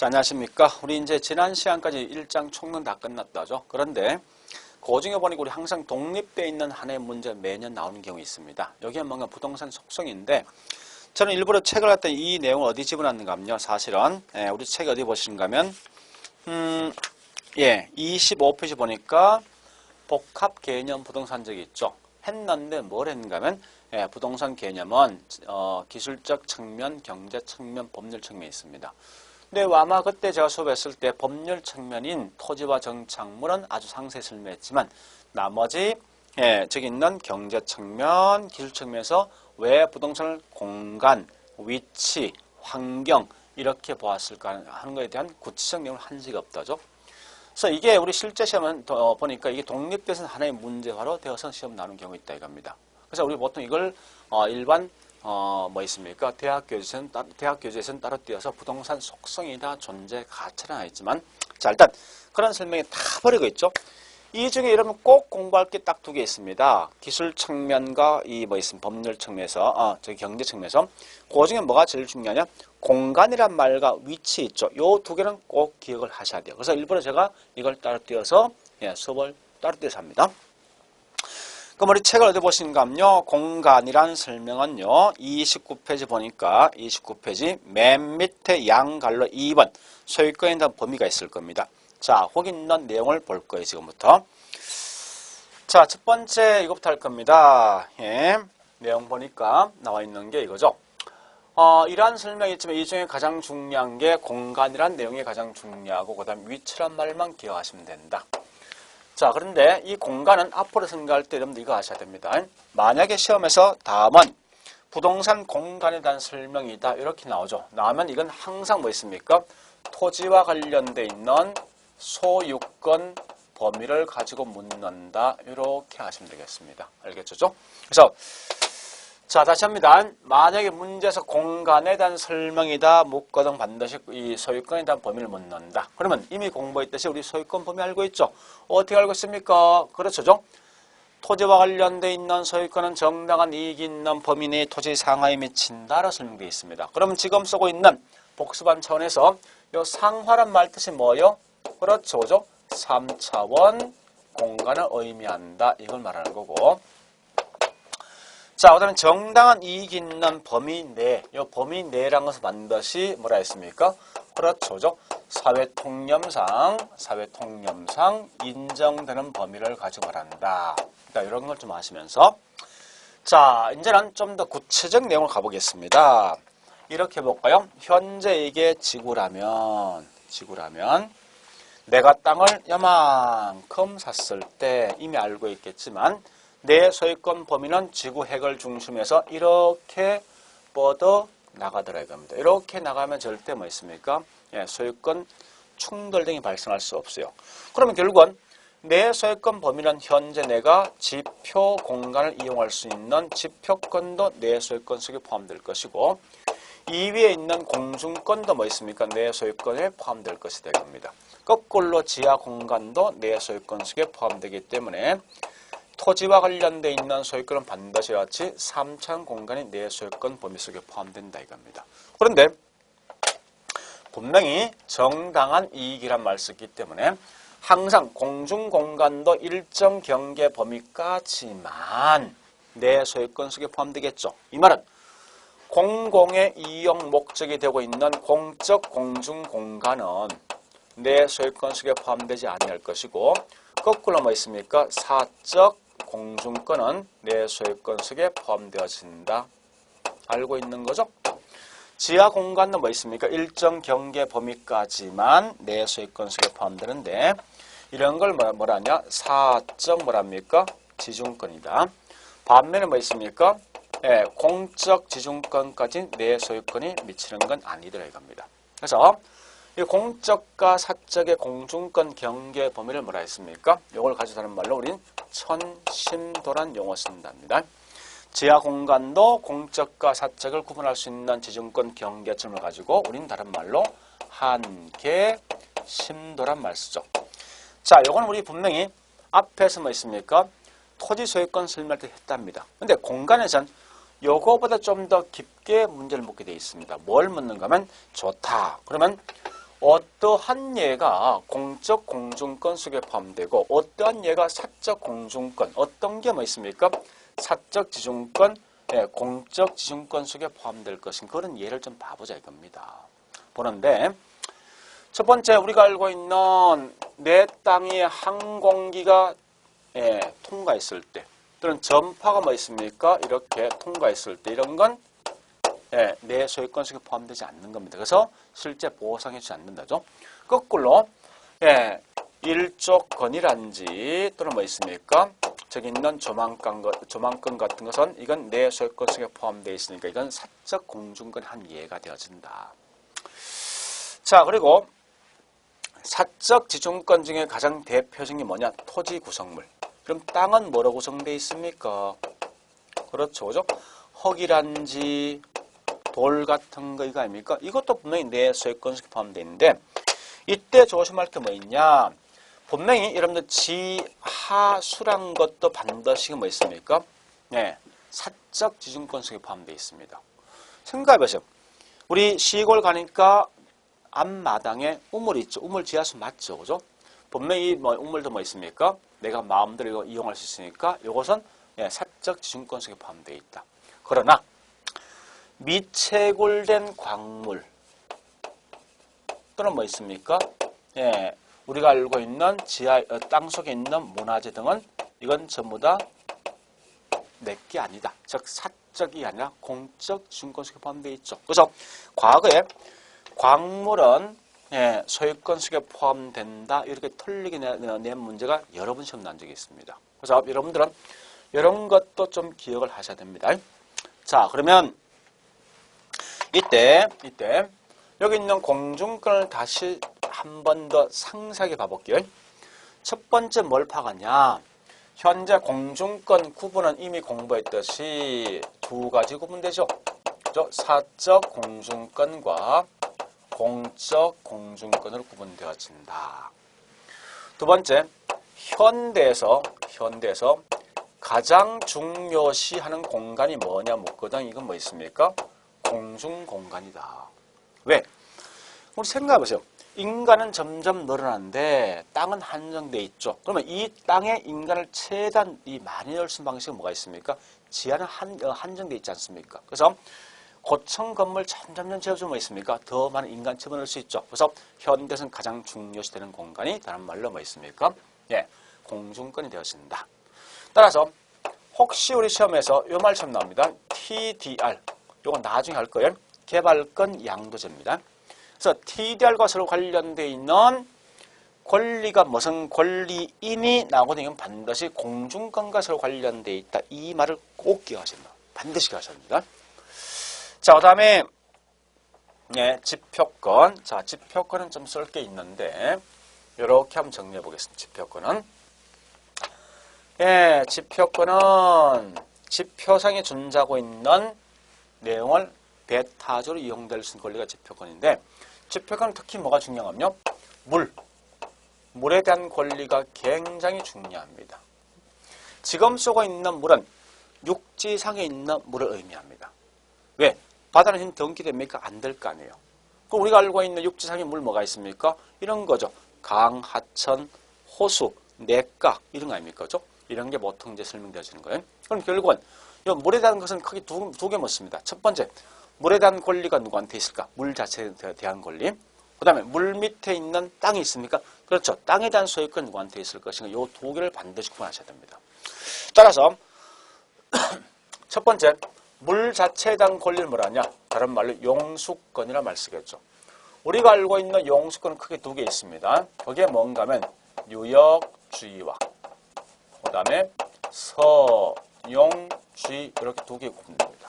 자, 안녕하십니까. 우리 이제 지난 시간까지 1장 총론 다 끝났다죠. 그런데 그 중에 보니까 우리 항상 독립되어 있는 하나의 문제 매년 나오는 경우 있습니다. 여기에 뭔가 부동산 속성인데 저는 일부러 책을 갖다 이 내용을 어디 집어넣는가 하면요. 사실은 우리 책 어디 보시는가 하면 25페이지 보니까 복합 개념 부동산적이 있죠. 했는데 뭘 했는가 하면 부동산 개념은 기술적 측면, 경제 측면, 법률 측면이 있습니다. 근데 아마 그때 제가 수업했을 때 법률 측면인 토지와 정착물은 아주 상세히 설명했지만 나머지 저기 있는 경제 측면, 기술 측면에서 왜 부동산을 공간, 위치, 환경 이렇게 보았을까 하는 것에 대한 구체적 내용을 한 적이 없다죠. 그래서 이게 우리 실제 시험은 보니까 이게 독립돼서 하나의 문제화로 되어서 시험 나오는 경우 있다 이겁니다. 그래서 우리 보통 이걸 일반 뭐 있습니까? 대학 교재에서는 따로 띄어서 부동산 속성이 다 존재 가치는 아니지만 자 일단 그런 설명이 다 버리고 있죠. 이 중에 여러분 꼭 공부할 게 딱 두 개 있습니다. 기술 측면과 이 뭐 있습니다. 법률 측면에서 저기 경제 측면에서 그 중에 뭐가 제일 중요하냐? 공간이란 말과 위치 있죠. 요 두 개는 꼭 기억을 하셔야 돼요. 그래서 일부러 제가 이걸 따로 띄어서 수업을 따로 띄어서 합니다. 그럼 우리 책을 어디 보시는가 하면요. 공간이란 설명은요. 29페이지 보니까 29페이지 맨 밑에 양갈로 2번 소유권에 대한 범위가 있을 겁니다. 자, 거기 있는 내용을 볼 거예요. 지금부터. 자, 첫 번째 이거부터 할 겁니다. 내용 보니까 나와 있는 게 이거죠. 이러한 설명이 있지만 이 중에 가장 중요한 게 공간이란 내용이 가장 중요하고 그 다음 위치란 말만 기억하시면 된다. 자, 그런데 이 공간은 앞으로 생각할 때 여러분들 이거 아셔야 됩니다. 만약에 시험에서 다음은 부동산 공간에 대한 설명이다 이렇게 나오죠. 나오면 이건 항상 뭐 있습니까? 토지와 관련돼 있는 소유권 범위를 가지고 묻는다 이렇게 하시면 되겠습니다. 알겠죠? 그래서 자, 다시 합니다. 만약에 문제에서 공간에 대한 설명이다 묻거든 반드시 이 소유권에 대한 범위를 묻는다. 그러면 이미 공부했듯이 우리 소유권 범위 알고 있죠? 어떻게 알고 있습니까? 그렇죠? 토지와 관련돼 있는 소유권은 정당한 이익이 있는 범위 내의 토지 상하에 미친다라고 설명되어 있습니다. 그러면 지금 쓰고 있는 복습한 차원에서 이 상하란 말 뜻이 뭐예요? 그렇죠. 3차원 공간을 의미한다. 이걸 말하는 거고. 자, 그다음에 정당한 이익이 있는 범위 내, 이 범위 내라는 것은 반드시 뭐라 했습니까? 그렇죠. 사회통념상 인정되는 범위를 가지고 말한다. 그러니까 이런 걸 좀 아시면서 자, 이제는 좀 더 구체적 내용을 가보겠습니다. 이렇게 볼까요? 현재 이게 지구라면 내가 땅을 요만큼 샀을 때 이미 알고 있겠지만 내 소유권 범위는 지구 핵을 중심에서 이렇게 뻗어 나가더라 이겁니다. 이렇게 나가면 절대 뭐 있습니까? 소유권 충돌 등이 발생할 수 없어요. 그러면 결국은 내 소유권 범위는 현재 내가 지표 공간을 이용할 수 있는 지표권도 내 소유권 속에 포함될 것이고 이 위에 있는 공중권도 뭐 있습니까? 내 소유권에 포함될 것이 될 겁니다. 거꾸로 지하 공간도 내 소유권 속에 포함되기 때문에 토지와 관련돼 있는 소유권은 반드시 같이 3차원 공간이 내 소유권 범위 속에 포함된다 이겁니다. 그런데 분명히 정당한 이익이란 말 썼기 때문에 항상 공중공간도 일정 경계 범위까지만 내 소유권 속에 포함되겠죠. 이 말은 공공의 이용 목적이 되고 있는 공적 공중공간은 내 소유권 속에 포함되지 아니할 것이고 거꾸로 뭐 있습니까? 사적 공중권은 내 소유권 속에 포함되어진다. 알고 있는 거죠? 지하 공간은 뭐 있습니까? 일정 경계 범위까지만 내 소유권 속에 포함되는데 이런 걸 뭐라냐? 사적 뭐랍니까? 지중권이다. 반면에 뭐 있습니까? 공적 지중권까지 내 소유권이 미치는 건 아니더라 이겁니다. 그래서 이 공적과 사적의 공중권 경계 범위를 뭐라 했습니까? 이걸 가지고 하는 말로 우린 천심도란 용어 쓴답니다. 지하 공간도 공적과 사적을 구분할 수 있는 지중권 경계점을 가지고 우린 다른 말로 한계심도란 말 쓰죠. 자, 이건 우리 분명히 앞에서 뭐 있습니까? 토지 소유권 설명할 때 했답니다. 근데 공간에선 요거보다 좀 더 깊게 문제를 묻게 되어 있습니다. 뭘 묻는가 하면 좋다. 그러면 어떠한 예가 공적 공중권 속에 포함되고 어떠한 예가 사적 공중권, 어떤 게 뭐 있습니까? 사적 지중권, 공적 지중권 속에 포함될 것인 그런 예를 좀 봐보자 이겁니다. 보는데 첫 번째 우리가 알고 있는 내 땅에 항공기가 통과했을 때 또는 전파가 뭐 있습니까? 이렇게 통과했을 때 이런 건 내 소유권 속에 포함되지 않는 겁니다. 그래서 실제 보상해 주지 않는다죠. 거꾸로 일조권이란지 또는 뭐 있습니까? 저기 있는 조망권 같은 것은 이건 내 소유권 속에 포함되어 있으니까 이건 사적 공중권 한 예가 되어진다. 자, 그리고 사적 지중권 중에 가장 대표적인 게 뭐냐? 토지 구성물. 그럼 땅은 뭐로 구성되어 있습니까? 그렇죠. 그죠? 흙이란지 돌 같은 거 이거 아닙니까? 이것도 분명히 내 소유권 속에 포함되어 있는데 이때 조심할 게 뭐 있냐? 분명히 여러분들 지하수란 것도 반드시 뭐 있습니까? 사적 지중권 속에 포함되어 있습니다. 생각해보세요. 우리 시골 가니까 앞마당에 우물이 있죠. 우물 지하수 맞죠. 그죠? 분명히 뭐 우물도 뭐 있습니까? 내가 마음대로 이용할 수 있으니까 이것은 사적 지중권 속에 포함되어 있다. 그러나 미채굴된 광물 또는 뭐 있습니까? 우리가 알고 있는 지하 땅 속에 있는 문화재 등은 이건 전부 다 내게 아니다. 즉 사적이 아니라 공적 지중권 속에 포함되어 있죠. 그래서 과거에 광물은 소유권 속에 포함된다. 이렇게 틀리게 낸 문제가 여러 번 시험 난 적이 있습니다. 그래서 여러분들은 이런 것도 좀 기억을 하셔야 됩니다. 자, 그러면 이때 여기 있는 공중권을 다시 한 번 더 상세하게 봐볼게요. 첫 번째 뭘 파악하냐? 현재 공중권 구분은 이미 공부했듯이 두 가지 구분되죠. 사적 공중권과 공적 공중권으로 구분되어진다. 두 번째, 현대에서 가장 중요시하는 공간이 뭐냐 묻거든. 이건 뭐 있습니까? 공중공간이다. 왜? 우리 생각해보세요. 인간은 점점 늘어나는데 땅은 한정돼 있죠. 그러면 이 땅에 인간을 최대한 많이 넣을 수 있는 방식은 뭐가 있습니까? 지하는 한정돼 있지 않습니까? 그래서 고층 건물 점점 지어주면 뭐 있습니까? 더 많은 인간 집어넣을 수 있죠. 그래서 현대에서는 가장 중요시되는 공간이 다른 말로 뭐 있습니까? 공중권이 되어진다. 따라서 혹시 우리 시험에서 이 말 처음 나옵니다. TDR. 이거 나중에 할 거예요. 개발권 양도제입니다. 그래서 TDR과 서로 관련되어 있는 권리가 무슨 권리인이 나오거든요. 이건 반드시 공중권과 서로 관련되어 있다. 이 말을 꼭 기억하셔야 됩니다. 반드시 기억하셔야 됩니다. 자, 그 다음에 지표권. 자, 지표권은 좀 쓸 게 있는데 이렇게 한번 정리해 보겠습니다. 지표권은 지표권은 지표상에 존재하고 있는 내용을 배타적으로 이용될 수 있는 권리가 지표권인데 지표권은 특히 뭐가 중요하냐면요. 물에 대한 권리가 굉장히 중요합니다. 지금 쏘고 있는 물은 육지상에 있는 물을 의미합니다. 왜? 바다는 힘 등기됩니까? 안 될 거 아니에요. 그럼 우리가 알고 있는 육지상의 물 뭐가 있습니까? 이런 거죠. 강, 하천, 호수, 냇가 이런 거 아닙니까? 그죠? 이런 게 보통 이제 설명되어지는 거예요. 그럼 결국은 이 물에 대한 것은 크게 두 개 묻습니다. 첫 번째, 물에 대한 권리가 누구한테 있을까? 물 자체에 대한 권리. 그 다음에 물 밑에 있는 땅이 있습니까? 그렇죠. 땅에 대한 소유권 누구한테 있을 것인가? 이 두 개를 반드시 구분하셔야 됩니다. 따라서 첫 번째, 물 자체에 대한 권리를 뭐라 하냐? 다른 말로 용수권이라 말 쓰겠죠. 우리가 알고 있는 용수권은 크게 두 개 있습니다. 그게 뭔가 하면 유역주의와 그 다음에 서용주의 이렇게 두 개 구분됩니다.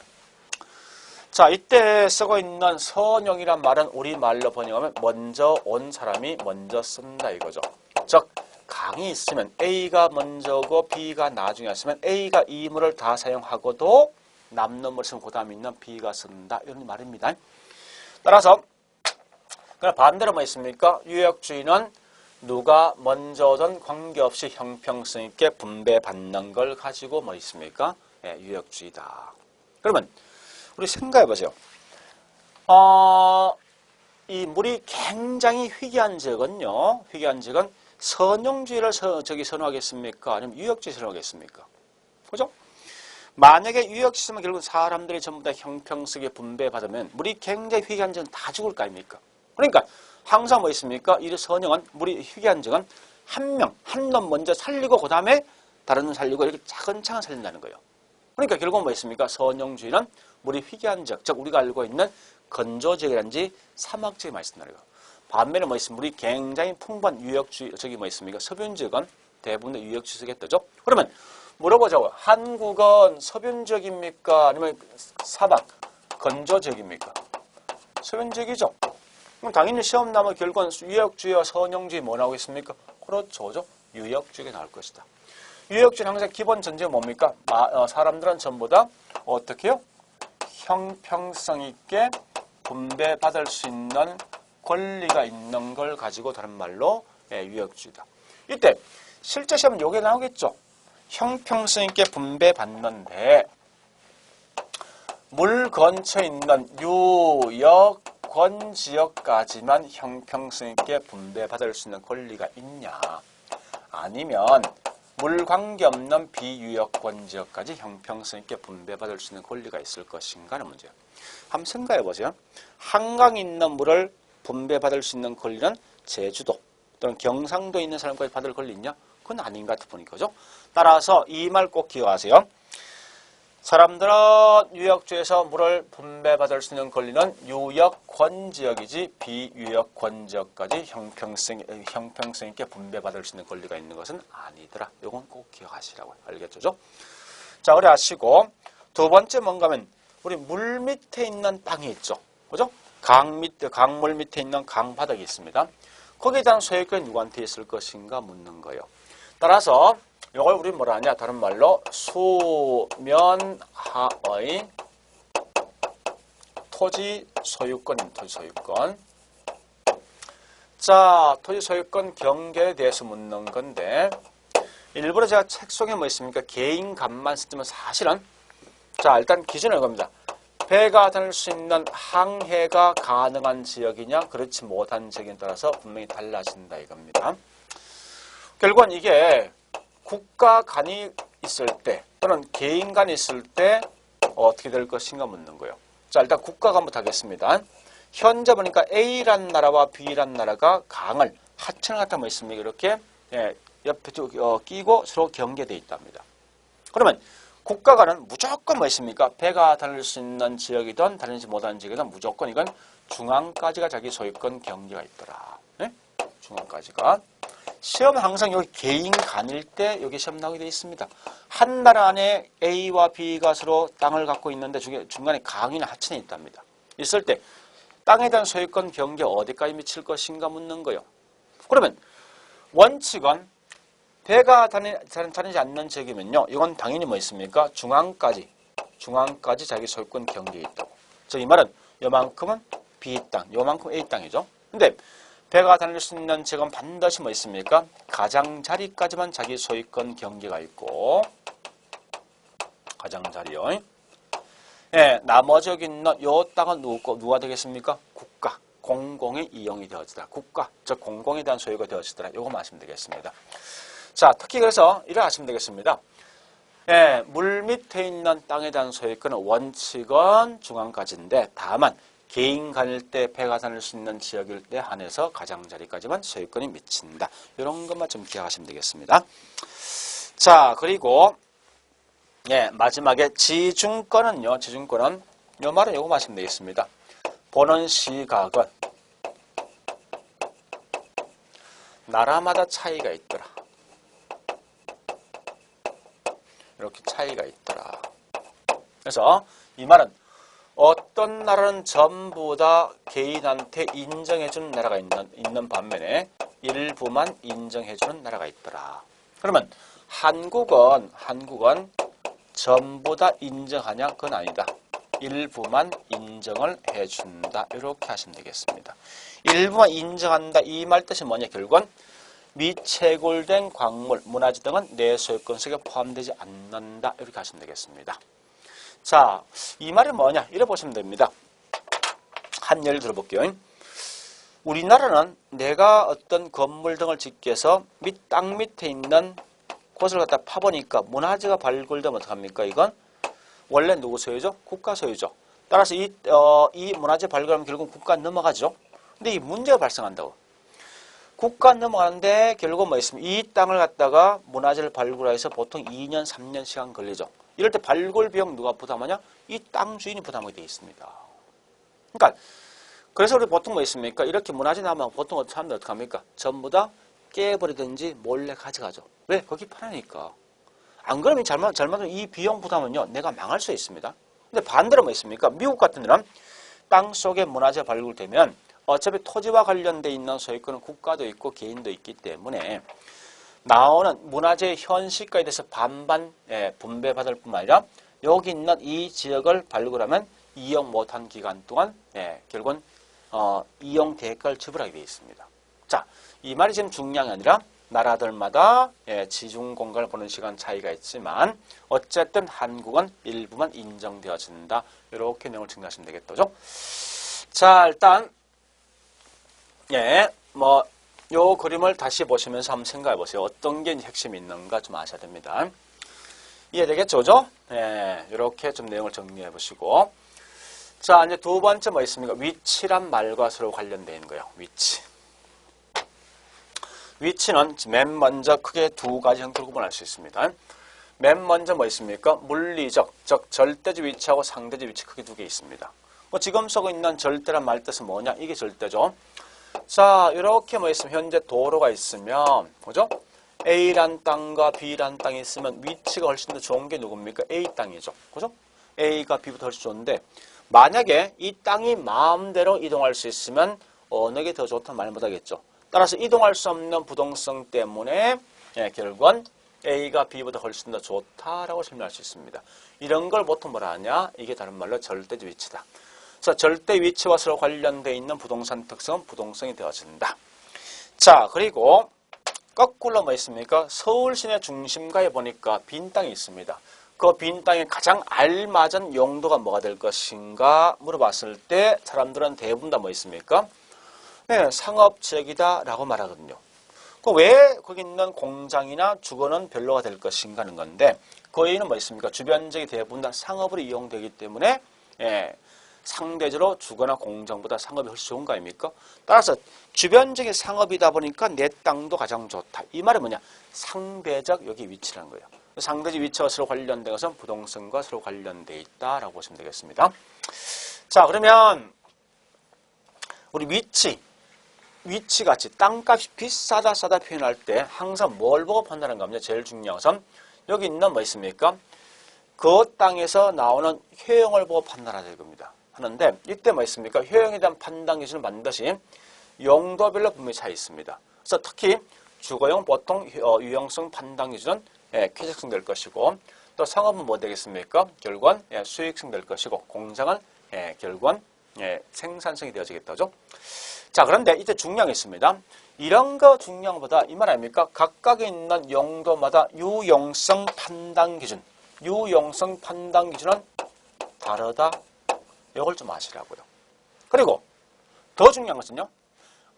자, 이때 쓰고 있는 서용이란 말은 우리말로 번역하면 먼저 온 사람이 먼저 쓴다 이거죠. 즉 강이 있으면 A가 먼저고 B가 나중에 왔으면 A가 이 물을 다 사용하고도 남는 물을 쓰면 그 다음에 있는 B가 쓴다 이런 말입니다. 따라서 그럼 반대로 뭐 있습니까? 유역주의는 누가 먼저든 관계없이 형평성 있게 분배받는 걸 가지고 뭐 있습니까? 유역주의다. 그러면 우리 생각해 보세요. 이 물이 굉장히 희귀한 지역은요. 희귀한 지역은 선용주의를 선호하겠습니까? 아니면 유역주의 선호하겠습니까? 그죠? 만약에 유역지수면 결국 사람들이 전부 다 형평성에 분배받으면 물이 굉장히 희귀한 지역은 다 죽을 거 아닙니까? 그러니까 항상 뭐 있습니까? 이 선영은 물이 희귀한 지역은 한 놈 먼저 살리고 그 다음에 다른 놈 살리고 이렇게 차근차근 살린다는 거예요. 그러니까 결국 뭐 있습니까? 선용주의는 물이 희귀한 지역, 즉 우리가 알고 있는 건조지역이란지 사막지역에 많이 쓴다는 거예요. 반면에 뭐 있습니까? 물이 굉장히 풍부한 유역주의, 저기 뭐 있습니까? 서변지역은 대부분 유역지역이겠죠. 그러면 물어보자고요. 한국은 서변지역입니까? 아니면 사막, 건조지역입니까? 서변지역이죠. 그럼 당연히 시험 나면 결국은 유역주의와 선용주의 뭐 나오겠습니까? 그렇죠. 그죠? 유역주의가 나올 것이다. 유역주의는 항상 기본 전제가 뭡니까? 사람들은 전부 다 어떻게 해요? 형평성 있게 분배받을 수 있는 권리가 있는 걸 가지고 다른 말로 유역주의다. 이때 실제 시험은 요게 나오겠죠. 형평성 있게 분배받는데 물 근처에 있는 유역권 지역까지만 형평성 있게 분배받을 수 있는 권리가 있냐, 아니면 물 관계없는 비유역권 지역까지 형평성 있게 분배받을 수 있는 권리가 있을 것인가 하는 문제예요. 한번 생각해 보세요. 한강에 있는 물을 분배받을 수 있는 권리는 제주도 또는 경상도에 있는 사람까지 받을 권리 있냐? 그건 아닌 것 같아 보니까, 그죠? 따라서 이 말 꼭 기억하세요. 사람들은 유역주에서 물을 분배받을 수 있는 권리는 유역권 지역이지 비유역권 지역까지 형평성 있게 분배받을 수 있는 권리가 있는 것은 아니더라. 이건 꼭 기억하시라고요. 알겠죠? 자, 그래 하시고 두 번째 뭔가 하면 우리 물 밑에 있는 땅이 있죠. 그죠? 강물 밑에 있는 강바닥이 있습니다. 거기에 대한 소유권이 누구한테 있을 것인가 묻는 거예요. 따라서 이걸 우리 뭐라 하냐? 다른 말로 수면하의 토지 소유권. 자, 토지 소유권 경계에 대해서 묻는 건데 일부러 제가 책 속에 뭐 있습니까? 개인값만 쓰지만 사실은 자, 일단 기준을 이겁니다. 배가 다닐 수 있는 항해가 가능한 지역이냐 그렇지 못한 지역에 따라서 분명히 달라진다 이겁니다. 결국은 이게 국가 간이 있을 때 또는 개인 간이 있을 때 어떻게 될 것인가 묻는 거예요. 자, 일단 국가 간부터 하겠습니다. 현재 보니까 A란 나라와 B란 나라가 강을 하천을 갖다 뭐 있습니까? 이렇게 옆에 끼고 서로 경계되어 있답니다. 그러면 국가 간은 무조건 뭐 있습니까? 배가 다닐 수 있는 지역이든 다니지 못하는 지역이든 무조건 이건 중앙까지가 자기 소유권 경계가 있더라. 네? 중앙까지가. 시험은 항상 여기 개인 간일 때 여기 시험 나오게 되어 있습니다. 한 나라 안에 A와 B가 서로 땅을 갖고 있는데 중간에 강이나 하천이 있답니다. 있을 때 땅에 대한 소유권 경계 어디까지 미칠 것인가 묻는 거예요. 그러면 원칙은 배가 다니지 않는 지역이면요. 이건 당연히 뭐 있습니까? 중앙까지 자기 소유권 경계에 있다고. 즉 이 말은 요만큼은 B 땅, 요만큼 A 땅이죠. 근데 배가 다닐 수 있는 지역은 반드시 뭐 있습니까? 가장자리까지만 자기 소유권 경계가 있고 가장자리요. 예, 나머지 여기 있는 요 땅은 누가 되겠습니까? 국가, 공공의 이용이 되어지더라. 국가, 즉 공공에 대한 소유가 되어지더라. 요거 아시면 되겠습니다. 자, 특히 그래서 이래 하시면 되겠습니다. 예, 물 밑에 있는 땅에 대한 소유권은 원칙은 중앙까지인데 다만 개인 간일 때 배가 다닐 수 있는 지역일 때 한해서 가장자리까지만 소유권이 미친다. 이런 것만 좀 기억하시면 되겠습니다. 자, 그리고 예, 마지막에 지중권은요. 지중권은 요 말은 요거 하시면 되겠습니다. 보는 시각은 나라마다 차이가 있더라. 이렇게 차이가 있더라. 그래서 이 말은 어떤 나라는 전부 다 개인한테 인정해주는 나라가 있는 반면에 일부만 인정해주는 나라가 있더라. 그러면 한국은 전부 다 인정하냐? 그건 아니다. 일부만 인정을 해준다. 이렇게 하시면 되겠습니다. 일부만 인정한다. 이 말 뜻이 뭐냐? 결국은 미채굴된 광물, 문화재 등은 내 소유권 속에 포함되지 않는다. 이렇게 하시면 되겠습니다. 자, 이 말이 뭐냐? 이래 보시면 됩니다. 한 예를 들어볼게요. 우리나라는 내가 어떤 건물 등을 짓기 위해서 땅 밑에 있는 곳을 갖다 파보니까 문화재가 발굴되면 어떡합니까? 이건 원래 누구 소유죠? 국가 소유죠. 따라서 이 문화재 발굴하면 결국 국가 넘어가죠. 근데 이 문제가 발생한다고. 국가 넘어가는데 결국 뭐 있습니까? 이 땅을 갖다가 문화재를 발굴해서 보통 2년, 3년 시간 걸리죠. 이럴 때 발굴 비용 누가 부담하냐? 이 땅 주인이 부담하게 되어 있습니다. 그러니까 그래서 우리 보통 뭐 있습니까? 이렇게 문화재 나면 보통 사람들 어떻게 합니까? 전부 다 깨버리든지 몰래 가져가죠. 왜? 거기 편하니까. 안 그러면 잘못하면 이 비용 부담은요, 내가 망할 수 있습니다. 근데 반대로 뭐 있습니까? 미국 같은 데는 땅 속에 문화재 발굴되면 어차피 토지와 관련돼 있는 소유권은 국가도 있고 개인도 있기 때문에 나오는 문화재의 현시가에 대해서 반반 분배받을 뿐만 아니라 여기 있는 이 지역을 발굴하면 이용 못한 기간 동안 결국은 이용 대가를 지불하게 되어 있습니다. 자, 이 말이 지금 중요한 게 아니라 나라들마다 지중 공간을 보는 시간 차이가 있지만 어쨌든 한국은 일부만 인정되어진다. 이렇게 내용을 정리하시면 되겠죠. 자, 일단 요 그림을 다시 보시면서 한번 생각해 보세요. 어떤 게 핵심이 있는가 좀 아셔야 됩니다. 이해되겠죠? 그죠? 이렇게 좀 내용을 정리해 보시고. 자, 이제 두 번째 뭐 있습니까? 위치란 말과 서로 관련되어 있는 거예요. 위치. 위치는 맨 먼저 크게 두 가지 형태로 구분할 수 있습니다. 맨 먼저 뭐 있습니까? 물리적, 즉 절대적 위치하고 상대적 위치 크게 두 개 있습니다. 뭐 지금 쓰고 있는 절대란 말 뜻은 뭐냐? 이게 절대죠. 자, 이렇게 뭐 있으면 현재 도로가 있으면, 그죠? A란 땅과 B란 땅이 있으면 위치가 훨씬 더 좋은 게 누굽니까? A 땅이죠. 그죠? A가 B보다 훨씬 좋은데, 만약에 이 땅이 마음대로 이동할 수 있으면 어느 게 더 좋다는 말 못하겠죠. 따라서 이동할 수 없는 부동성 때문에 결국은 A가 B보다 훨씬 더 좋다라고 설명할 수 있습니다. 이런 걸 보통 뭐라 하냐? 이게 다른 말로 절대적 위치다. 그래서 절대 위치와 서로 관련되어 있는 부동산 특성은 부동성이 되어진다. 자, 그리고 거꾸로 뭐 있습니까? 서울 시내 중심가에 보니까 빈 땅이 있습니다. 그 빈 땅에 가장 알맞은 용도가 뭐가 될 것인가 물어봤을 때 사람들은 대부분 다 뭐 있습니까? 상업지역이다 라고 말하거든요. 왜 거기 있는 공장이나 주거는 별로가 될 것인가 하는 건데 그 이유는 뭐 있습니까? 주변 지역이 대부분 다 상업으로 이용되기 때문에 상대적으로 주거나 공장보다 상업이 훨씬 좋은 거 아닙니까? 따라서 주변 지역이 상업이다 보니까 내 땅도 가장 좋다. 이 말은 뭐냐? 상대적 여기 위치라는 거예요. 상대적 위치와 서로 관련된 것은 부동산과 서로 관련되어 있다라고 보시면 되겠습니다. 자, 그러면 우리 위치 가치, 땅값이 비싸다 싸다 표현할 때 항상 뭘 보고 판단하는가 하면 제일 중요한 것은 여기 있는 뭐 있습니까? 그 땅에서 나오는 효용을 보고 판단하자 이겁니다. 하는데 이때 뭐 있습니까? 효용에 대한 판단 기준은 반드시 용도별로 분명히 차이 있습니다. 그래서 특히 주거용 보통 유용성 판단 기준은 쾌적성 될 것이고 또 상업은 뭐 되겠습니까? 결국은 수익성 될 것이고 공장은 결국은 생산성이 되어지겠다죠. 자, 그런데 이때 중요한 게 있습니다. 이런 거 중요한 것보다 이 말 아닙니까? 각각에 있는 용도마다 유용성 판단 기준은 다르다. 이걸 좀 아시라고요. 그리고 더 중요한 것은요.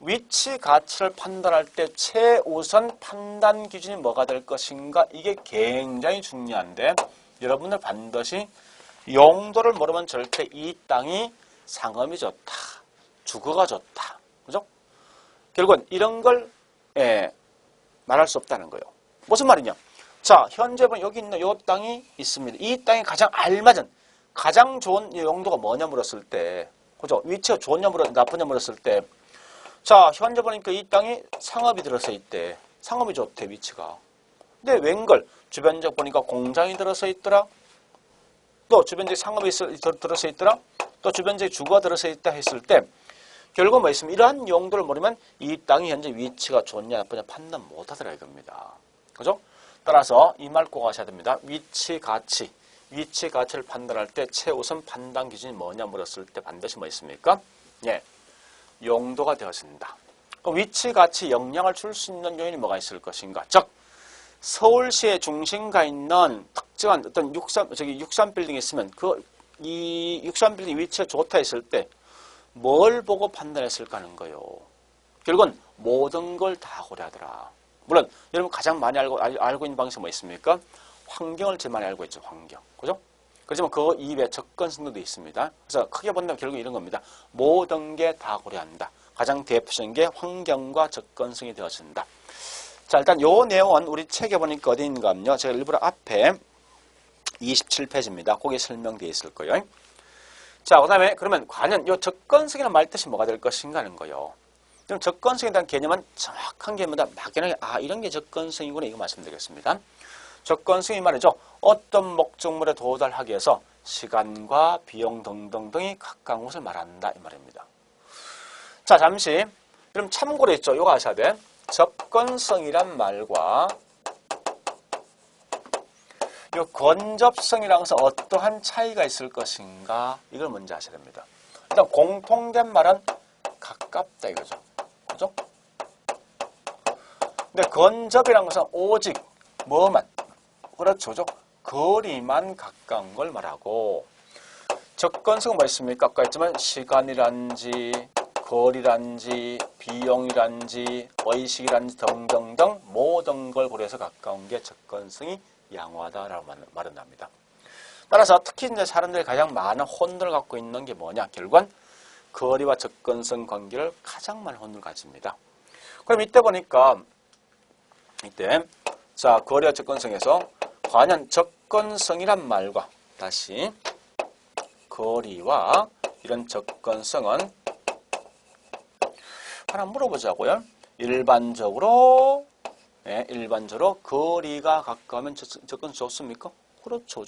위치 가치를 판단할 때 최우선 판단 기준이 뭐가 될 것인가? 이게 굉장히 중요한데 여러분들 반드시 용도를 모르면 절대 이 땅이 상업이 좋다. 주거가 좋다. 그죠? 결국은 이런 걸 말할 수 없다는 거예요. 무슨 말이냐? 자, 현재 보면 여기 있는 이 땅이 있습니다. 이 땅이 가장 알맞은, 가장 좋은 용도가 뭐냐 물었을 때, 그죠? 위치가 좋냐 나쁘냐 물었을 때, 자, 현재 보니까 이 땅이 상업이 들어서 있대. 상업이 좋대, 위치가. 근데 웬걸? 주변적 보니까 공장이 들어서 있더라. 또 주변적 상업이 들어서 있더라. 또 주변적 주거가 들어서 있다 했을 때, 결국 뭐 있으면 이러한 용도를 모르면 이 땅이 현재 위치가 좋냐 나쁘냐 판단 못 하더라 이겁니다. 그죠? 따라서 이 말 꼭 아셔야 됩니다. 위치 가치를 판단할 때 최우선 판단 기준이 뭐냐 물었을 때 반드시 뭐 있습니까? 용도가 되어진다. 위치 가치 영향을 줄 수 있는 요인이 뭐가 있을 것인가? 즉 서울시의 중심가에 있는 특정한 어떤 63 빌딩이 있으면 이 63 빌딩 위치가 좋다 했을 때 뭘 보고 판단했을까 하는 거예요. 결국은 모든 걸 다 고려하더라. 물론 여러분 가장 많이 알고 있는 방식이 뭐 있습니까? 환경을 제일 많이 알고 있죠. 환경. 그죠? 그렇지만 그 이외에 접근성도 있습니다. 그래서 크게 본다면 결국 이런 겁니다. 모든 게 다 고려한다. 가장 대표적인 게 환경과 접근성이 되어진다. 자, 일단 요 내용은 우리 책에 보니까 어디 있는가 하면요. 제가 일부러 앞에 27페이지입니다. 거기에 설명되어 있을 거예요. 자, 그 다음에 그러면 과연 요 접근성이라는 말 뜻이 뭐가 될 것인가 하는 거예요. 그럼 접근성에 대한 개념은 정확한 게 뭐다? 막연하게 이런 게 접근성이구나 이거 말씀드리겠습니다. 접근성이 말이죠. 어떤 목적물에 도달하기 위해서 시간과 비용 등등등이 가까운 곳을 말한다 이 말입니다. 자, 잠시 그럼 참고로 있죠. 이거 아셔야 돼. 접근성이란 말과 이 근접성이라는 것은 어떠한 차이가 있을 것인가 이걸 먼저 아셔야 됩니다. 일단 공통된 말은 가깝다 이거죠. 그죠? 근데 근접이라는 것은 오직 뭐만 그렇죠. 거리만 가까운 걸 말하고 접근성은 뭐 있습니까? 아까 했지만 시간이란지 거리란지 비용이란지 의식이란지 등등등 모든 걸 고려해서 가까운 게 접근성이 양호하다라고 말은 합니다. 따라서 특히 이제 사람들이 가장 많은 혼돈을 갖고 있는 게 뭐냐? 결국은 거리와 접근성 관계를 가장 많은 혼돈을 가집니다. 그럼 이때 보니까 자 거리와 접근성에서 과연 접근성이란 말과 다시 거리와 이런 접근성은 하나 물어보자고요. 일반적으로 거리가 가까우면 접근성 좋습니까? 그렇죠.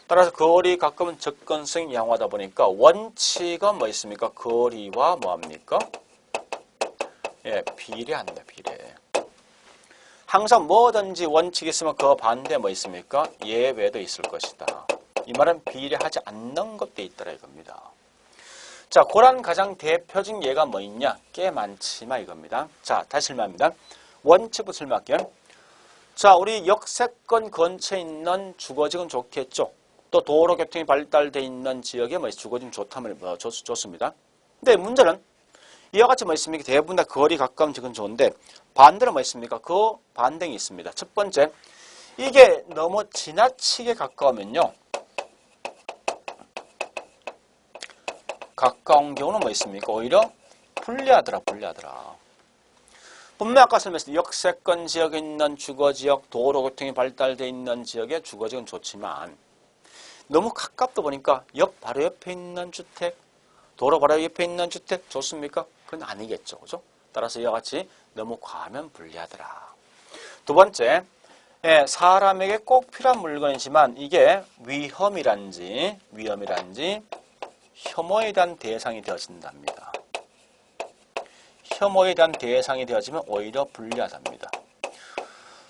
따라서 거리 가까우면 접근성이 양호하다 보니까 원칙은 뭐 있습니까? 거리와 뭐합니까? 비례한다. 비례. 항상 뭐든지 원칙이 있으면 그 반대 뭐 있습니까? 예외도 있을 것이다. 이 말은 비례하지 않는 것도 있더라 이겁니다. 자, 그런 가장 대표적인 예가 뭐 있냐? 꽤 많지만 이겁니다. 자, 다시 설명합니다. 원칙부터 설명할게요. 자, 우리 역세권 근처에 있는 주거지역은 좋겠죠. 또 도로 교통이 발달되어 있는 지역에 뭐 주거지는 좋습니다. 근데 문제는 이와 같이 뭐 있습니까? 대부분 다 거리 가까운 지역은 좋은데 반대로 뭐 있습니까? 그 반등이 있습니다. 첫 번째, 이게 너무 지나치게 가까우면요. 가까운 경우는 뭐 있습니까? 오히려 불리하더라. 분명 아까 설명했을 때 역세권 지역에 있는 주거지역, 도로교통이 발달되어 있는 지역의 주거지역은 좋지만 너무 가깝다 보니까 바로 옆에 있는 주택, 도로 바로 옆에 있는 주택 좋습니까? 그건 아니겠죠. 그죠? 따라서 이와 같이 너무 과하면 불리하더라. 두 번째, 사람에게 꼭 필요한 물건이지만 이게 위험이란지 혐오에 대한 대상이 되어진답니다. 혐오에 대한 대상이 되어지면 오히려 불리하답니다.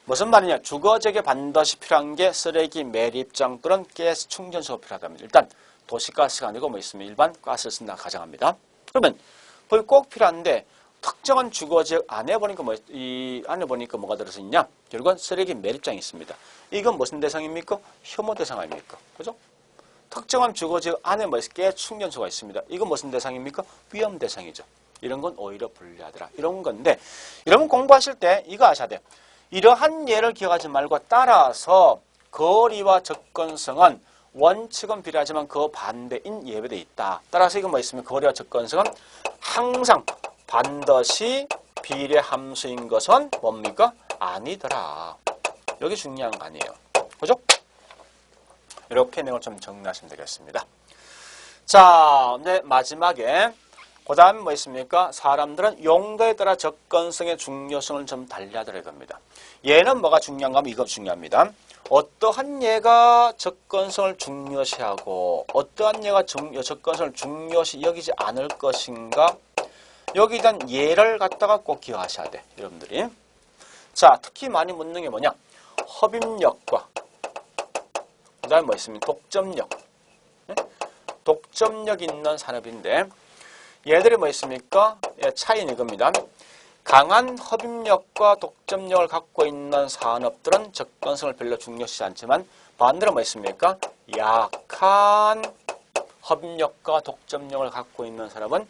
무슨 말이냐? 주거지역에 반드시 필요한 게 쓰레기 매립장 또는 가스 충전소가 필요하답니다. 일단 도시가스가 아니고 뭐 있으면 일반 가스를 쓴다 가정합니다. 그러면 거기 꼭 필요한데 특정한 주거지역 안에 보니까 뭐가 들어서 있냐? 결국은 쓰레기 매립장이 있습니다. 이건 무슨 대상입니까? 혐오 대상 아닙니까? 그죠? 특정한 주거지역 안에 가스 충전소가 있습니다. 이건 무슨 대상입니까? 위험 대상이죠. 이런 건 오히려 불리하더라. 이런 건데 여러분 공부하실 때 이거 아셔야 돼요. 이러한 예를 기억하지 말고 따라서 거리와 접근성은 원칙은 비례하지만 그 반대인 예외도 있다. 따라서 이건 뭐 있으면 거리와 접근성은 항상 반드시 비례 함수인 것은 뭡니까? 아니더라. 여기 중요한 거 아니에요. 그죠? 이렇게 내용을 좀 정리하시면 되겠습니다. 자, 이제 마지막에 그 다음에 뭐 있습니까? 사람들은 용도에 따라 접근성의 중요성을 좀 달리하더라 이겁니다. 얘는 뭐가 중요한가 하면 이거 중요합니다. 어떠한 예가 접근성을 중요시하고 어떠한 예가 접근성을 중요시 여기지 않을 것인가? 여기에 대한 예를 갖다가 꼭 기억하셔야 돼. 여러분들이. 자, 특히 많이 묻는 게 뭐냐? 흡입력과 그 다음에 뭐 있습니까? 독점력. 독점력 있는 산업인데 얘들이 뭐 있습니까? 차이는 이겁니다. 강한 흡입력과 독점력을 갖고 있는 산업들은 접근성을 별로 중요시하지 않지만 반대로 뭐 있습니까? 약한 흡입력과 독점력을 갖고 있는 산업은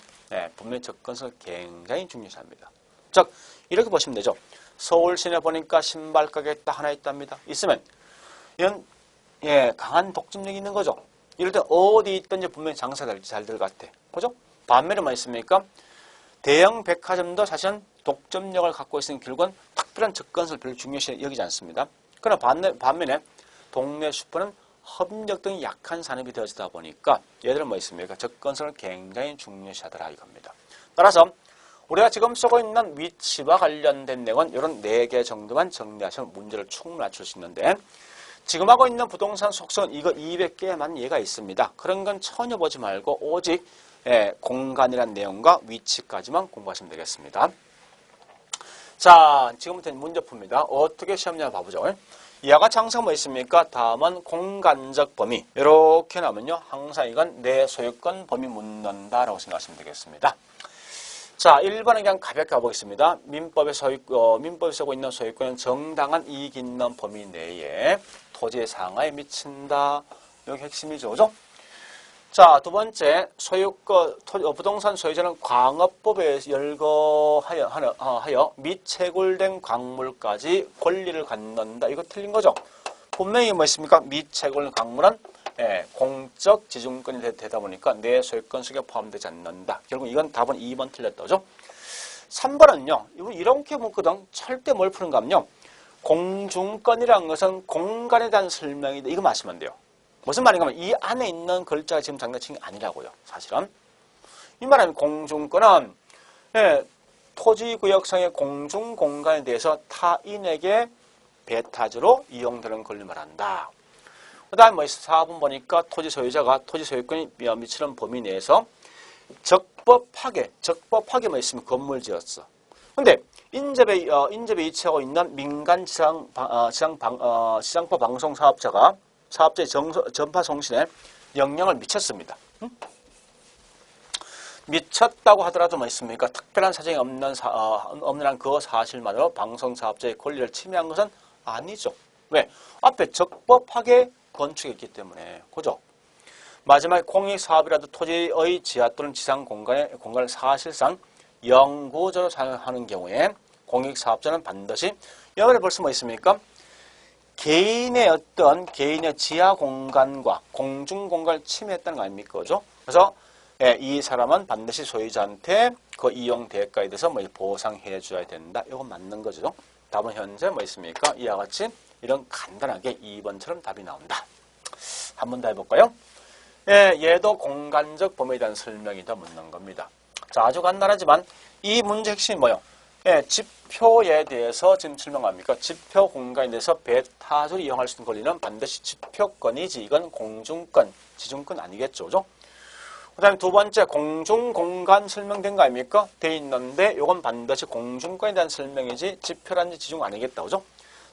분명히 접근성을 굉장히 중요시합니다. 즉 이렇게 보시면 되죠. 서울 시내 보니까 신발 가게 딱 하나 있답니다. 있으면 이런 강한 독점력이 있는 거죠. 이럴 때 어디 있든지 분명히 장사가 잘 될 것 같아. 그죠? 반면에 뭐 있습니까? 대형 백화점도 사실은 독점력을 갖고 있으니 결국은 특별한 접근성을 별로 중요시 여기지 않습니다. 그러나 반면에 동네 슈퍼는 협력 등이 약한 산업이 되어지다 보니까 얘들은 뭐 있습니까? 접근성을 굉장히 중요시하더라 이겁니다. 따라서 우리가 지금 쓰고 있는 위치와 관련된 내용은 이런 4개 정도만 정리하시면 문제를 충분히 맞출 수 있는데 지금 하고 있는 부동산 속성은 이거 200개만 얘가 있습니다. 그런 건 전혀 보지 말고 오직 공간이라는 내용과 위치까지만 공부하시면 되겠습니다. 자, 지금부터 문제 풉니다. 어떻게 시험냐 봐보죠. 이하가 창사가 뭐 있습니까? 다음은 공간적 범위. 이렇게 나오면요. 항상 이건 내 소유권 범위 묻는다라고 생각하시면 되겠습니다. 자, 1번은 그냥 가볍게 가보겠습니다. 민법에 쓰고 있는 소유권은 정당한 이익 있는 범위 내에 토지의 상하에 미친다. 여기 핵심이죠. 그죠? 자, 두 번째, 부동산 소유자는 광업법에 열거하여 및 채굴된 광물까지 권리를 갖는다. 이거 틀린 거죠? 분명히 뭐 있습니까? 및 채굴된 광물은 공적 지중권이 되다 보니까 내 소유권 속에 포함되지 않는다. 결국 이건 답은 2번 틀렸다. 그죠? 3번은요, 이렇게 묻거든. 절대 뭘 푸는가 하면요. 공중권이라는 것은 공간에 대한 설명이다. 이거 마시면 돼요. 무슨 말인가 하면 이 안에 있는 글자가 지금 장난친 게 아니라고요. 사실은. 이 말하면 공중권은 토지구역상의 공중공간에 대해서 타인에게 배타적으로 이용되는 권리를 말한다. 그 다음에 뭐 4번 보니까 토지 소유자가 토지 소유권이 미치는 범위 내에서 적법하게 뭐 있으면 건물 지었어. 근데 인접에 위치하고 있는 민간 지상파 방송 사업자의 전파 송신에 영향을 미쳤습니다. 미쳤다고 하더라도 뭐 있습니까? 특별한 사정이 없는 한 그 사실만으로 방송 사업자의 권리를 침해한 것은 아니죠. 왜? 앞에 적법하게 건축했기 때문에. 그죠? 마지막에 공익사업이라도 토지의 지하 또는 지상 공간을 사실상 영구적으로 사용하는 경우에 공익사업자는 반드시 여기에 벌써 뭐 있습니까? 개인의 지하 공간과 공중 공간을 침해했다는 거 아닙니까? 그죠? 그래서 이 사람은 반드시 소유자한테 그 이용 대가에 대해서 뭐 보상해 줘야 된다. 이건 맞는 거죠. 답은 현재 뭐 있습니까? 이와 같이 이런 간단하게 2번처럼 답이 나온다. 한 번 더 해볼까요? 얘도 공간적 범위에 대한 설명이 더 묻는 겁니다. 자, 아주 간단하지만 이 문제 핵심이 뭐예요? 지표에 대해서 지금 설명합니까? 지표 공간에 대해서 배타적으로 이용할 수 있는 권리는 반드시 지표권이지 이건 공중권, 지중권 아니겠죠. 그죠? 그 다음에 두 번째 공중공간 설명된 거 아닙니까? 돼 있는데 이건 반드시 공중권에 대한 설명이지 지표란지 지중 아니겠다. 그죠?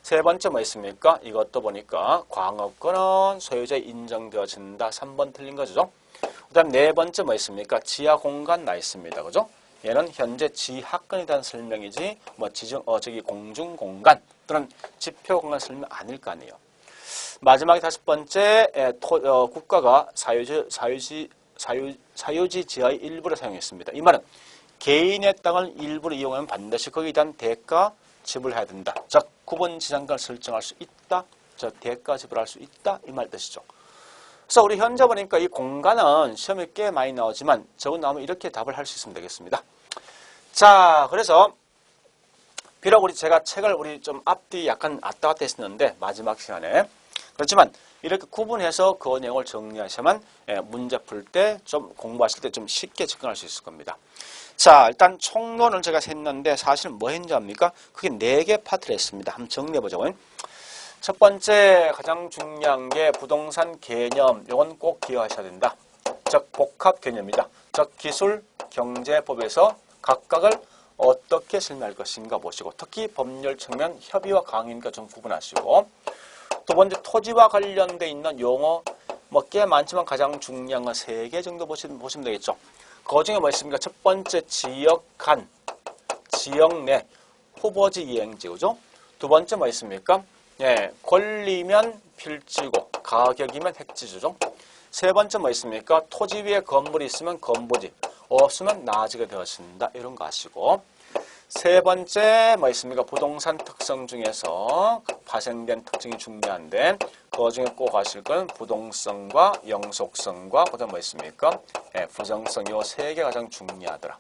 세 번째 뭐 있습니까? 이것도 보니까 광업권은 소유자에 인정되어진다. 3번 틀린 거죠. 그 다음 네 번째 뭐 있습니까? 지하 공간 나 있습니다. 그죠? 얘는 현재 지하권에 대한 설명이지 뭐 공중 공간 또는 지표 공간 설명 아닐 거 아니에요. 마지막에 다섯 번째 국가가 사유지 지하의 일부를 사용했습니다. 이 말은 개인의 땅을 일부러 이용하면 반드시 거기에 대한 대가 지불해야 된다. 즉 구분 지상권을 설정할 수 있다. 즉 대가 지불할 수 있다. 이 말 뜻이죠. 그래서 우리 현재 보니까 이 공간은 시험에 꽤 많이 나오지만 저거 나오면 이렇게 답을 할 수 있으면 되겠습니다. 자, 그래서 비록 제가 책을 좀 앞뒤 약간 왔다 갔다 했었는데 마지막 시간에 그렇지만 이렇게 구분해서 그 내용을 정리하시면 문제 풀 때 좀 공부하실 때 좀 쉽게 접근할 수 있을 겁니다. 자, 일단 총론을 제가 했는데 사실 뭐 했는지 압니까? 그게 4개 파트를 했습니다. 한번 정리해보자고요. 첫 번째 가장 중요한 게 부동산 개념. 이건 꼭 기억하셔야 된다. 즉 복합 개념이다. 즉 기술, 경제법에서 각각을 어떻게 설명할 것인가 보시고 특히 법률 측면 협의와 강의니까 좀 구분하시고 두 번째 토지와 관련돼 있는 용어 뭐 꽤 많지만 가장 중요한 건 3개 정도 보시면 되겠죠. 그 중에 뭐 있습니까? 첫 번째 지역 간, 지역 내, 후보지 이행지, 그죠? 두 번째 뭐 있습니까? 권리면 필지고, 가격이면 핵지주죠. 세 번째 뭐 있습니까? 토지 위에 건물이 있으면 건보지, 없으면 나아지게 되어진다. 이런 거 아시고. 세 번째 뭐 있습니까? 부동산 특성 중에서 파생된 특징이 중요한데 그 중에 꼭 아실 건 부동성과 영속성과 그다음 뭐 있습니까? 부정성 요 세 개 가장 중요하더라.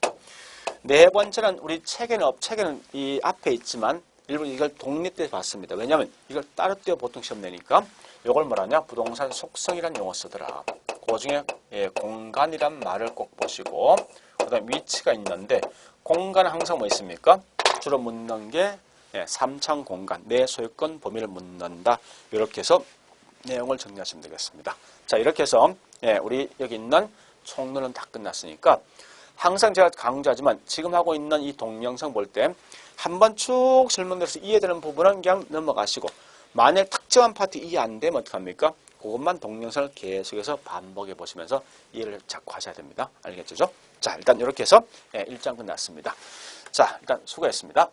네 번째는 우리 책에는 이 앞에 있지만 일부 이걸 독립돼서 봤습니다. 왜냐하면 이걸 따로 떼어 보통 시험 내니까 이걸 뭐라냐? 부동산 속성이란 용어 쓰더라. 그 중에 공간이란 말을 꼭 보시고 그다음 위치가 있는데 공간은 항상 뭐 있습니까? 주로 묻는 게 삼창 공간, 내 소유권 범위를 묻는다. 이렇게 해서 내용을 정리하시면 되겠습니다. 자, 이렇게 해서 우리 여기 있는 총론은 다 끝났으니까 항상 제가 강조하지만 지금 하고 있는 이 동영상 볼 때 한번 쭉 설명드려서 이해되는 부분은 그냥 넘어가시고 만약 특정한 파트 이해 안 되면 어떡합니까? 그것만 동영상을 계속해서 반복해 보시면서 이해를 자꾸 하셔야 됩니다. 알겠죠? 자, 일단 이렇게 해서 1장 끝났습니다. 자, 일단 수고했습니다.